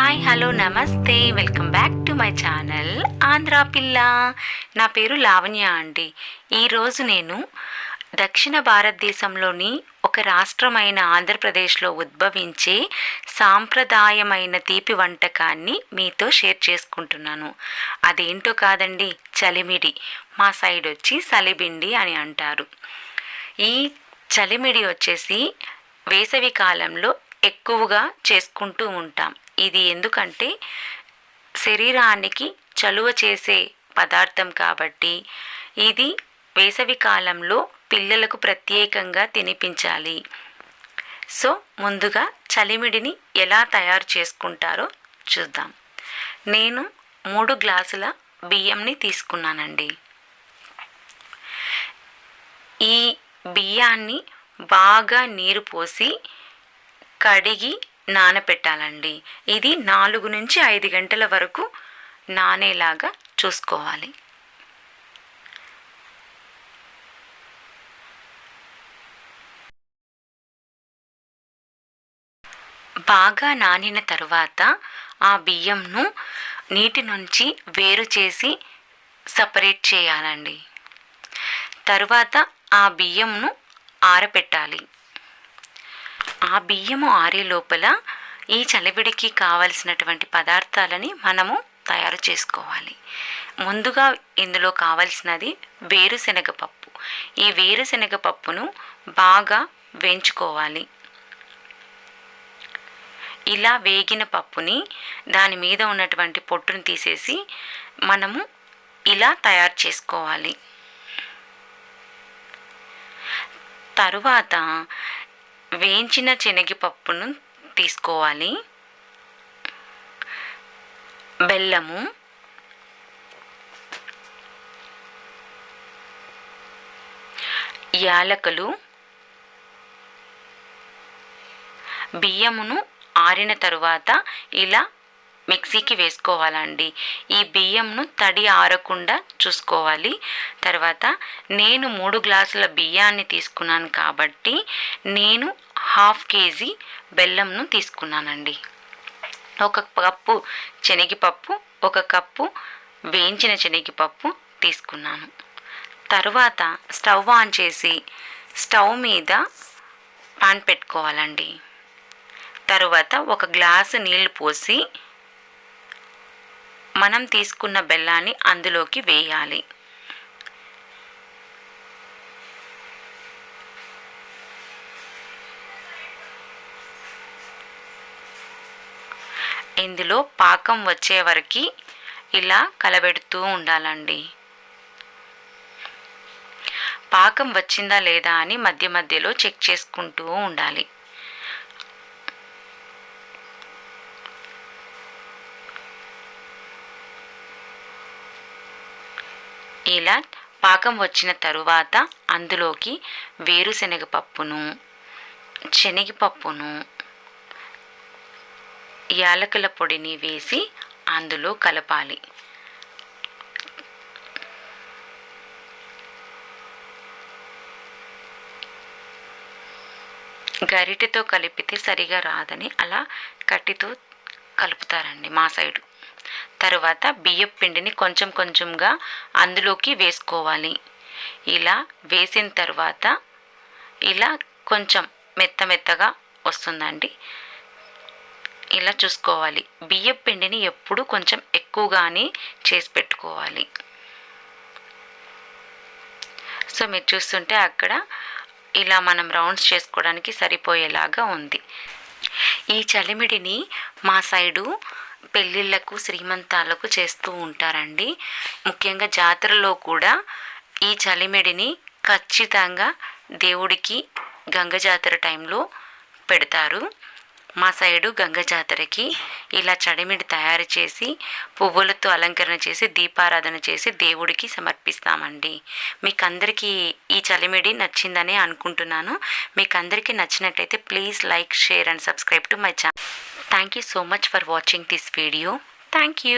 Hi hello నమస్తే, welcome back to my channel Andhra పిల్ల. నా పేరు లావణ్య అండి. ఈరోజు నేను దక్షిణ భారతదేశంలోని ఒక రాష్ట్రమైన ఆంధ్రప్రదేశ్లో ఉద్భవించే సాంప్రదాయమైన తీపి వంటకాన్ని మీతో షేర్ చేసుకుంటున్నాను. అదేంటో కాదండి, చలిమిడి. మా సైడ్ వచ్చి సలిబిండి అని అంటారు. ఈ చలిమిడి వచ్చేసి వేసవి కాలంలో ఎక్కువగా చేసుకుంటూ ఉంటాం. ఇది ఎందుకంటే శరీరానికి చలువ చేసే పదార్థం కాబట్టి ఇది వేసవి కాలంలో పిల్లలకు ప్రత్యేకంగా తినిపించాలి. సో ముందుగా చలిమిడిని ఎలా తయారు చేసుకుంటారో చూద్దాం. నేను 3 గ్లాసుల బియ్యంని తీసుకున్నానండి. ఈ బియ్యాన్ని బాగా నీరు పోసి కడిగి నానపెట్టాలండి. ఇది 4 నుంచి 5 గంటల వరకు నానేలాగా చూసుకోవాలి. బాగా నానిన తర్వాత ఆ బియ్యంను నీటి నుంచి వేరు చేసి సపరేట్ చేయాలండి. తర్వాత ఆ బియ్యంను ఆరబెట్టాలి. ఆ బియ్యము ఆరే లోపల ఈ చలివిడికి కావలసినటువంటి పదార్థాలని మనము తయారు చేసుకోవాలి. ముందుగా ఇందులో కావలసినది వేరుశనగపప్పు. ఈ వేరుశనగపప్పును బాగా వేయించుకోవాలి. ఇలా వేగిన పప్పుని దాని మీద ఉన్నటువంటి పొట్టును తీసేసి మనము ఇలా తయారు చేసుకోవాలి. తరువాత వేయించిన శనగపప్పును తీసుకోవాలి. బెల్లము, యాలకులు, బియ్యమును ఆరిన తరువాత ఇలా మిక్సీకి వేసుకోవాలండి. ఈ బియ్యంను తడి ఆరకుండా చూసుకోవాలి. తర్వాత నేను 3 గ్లాసుల బియ్యాన్ని తీసుకున్నాను కాబట్టి నేను 1/2 కేజీ బెల్లంను తీసుకున్నానండి. 1 కప్పు శనగపప్పు, 1 కప్పు వేయించిన శనగపప్పు తీసుకున్నాను. తర్వాత స్టవ్ ఆన్ చేసి స్టవ్ మీద పాన్ పెట్టుకోవాలండి. తర్వాత 1 గ్లాసు నీళ్లు పోసి మనం తీసుకున్న బెల్లాన్ని అందులోకి వేయాలి. ఇందులో పాకం వచ్చే వరకు ఇలా కలబెడుతూ ఉండాలండి. పాకం వచ్చిందా లేదా అని మధ్య మధ్యలో చెక్ చేసుకుంటూ ఉండాలి. ఇలా పాకం వచ్చిన తరువాత అందులోకి వేరుశనగపప్పును, శనగపప్పును, యాలకుల పొడిని వేసి అందులో కలపాలి. గరిటెతో కలిపితే సరిగా రాదని అలా కట్టితో కలుపుతారండి మా సైడు. తర్వాత బియ్యపు పిండిని కొంచెం కొంచెంగా అందులోకి వేసుకోవాలి. ఇలా వేసిన తర్వాత ఇలా కొంచెం మెత్తగా వస్తుందండి. ఇలా చూసుకోవాలి. బియ్యపు పిండిని ఎప్పుడు కొంచెం ఎక్కువగానే చేసి పెట్టుకోవాలి. సో మీరు చూస్తుంటే అక్కడ ఇలా మనం రౌండ్స్ చేసుకోవడానికి సరిపోయేలాగా ఉంది. ఈ చలిమిడిని మా సైడు పెళ్ళిళ్ళకు, శ్రీమంతాలకు చేస్తూ ఉంటారండి. ముఖ్యంగా జాతరలో కూడా ఈ చలిమిడిని ఖచ్చితంగా దేవుడికి గంగ జాతర టైంలో పెడతారు. మా సైడు గంగ జాతరకి ఇలా చలిమిడి తయారు చేసి పువ్వులతో అలంకరణ చేసి దీపారాధన చేసి దేవుడికి సమర్పిస్తామండి. మీకు అందరికీ ఈ చలిమిడి నచ్చిందని అనుకుంటున్నాను. మీకు అందరికీ నచ్చినట్లయితే please like, share and subscribe to my channel. Thank you so much for watching this video. Thank you.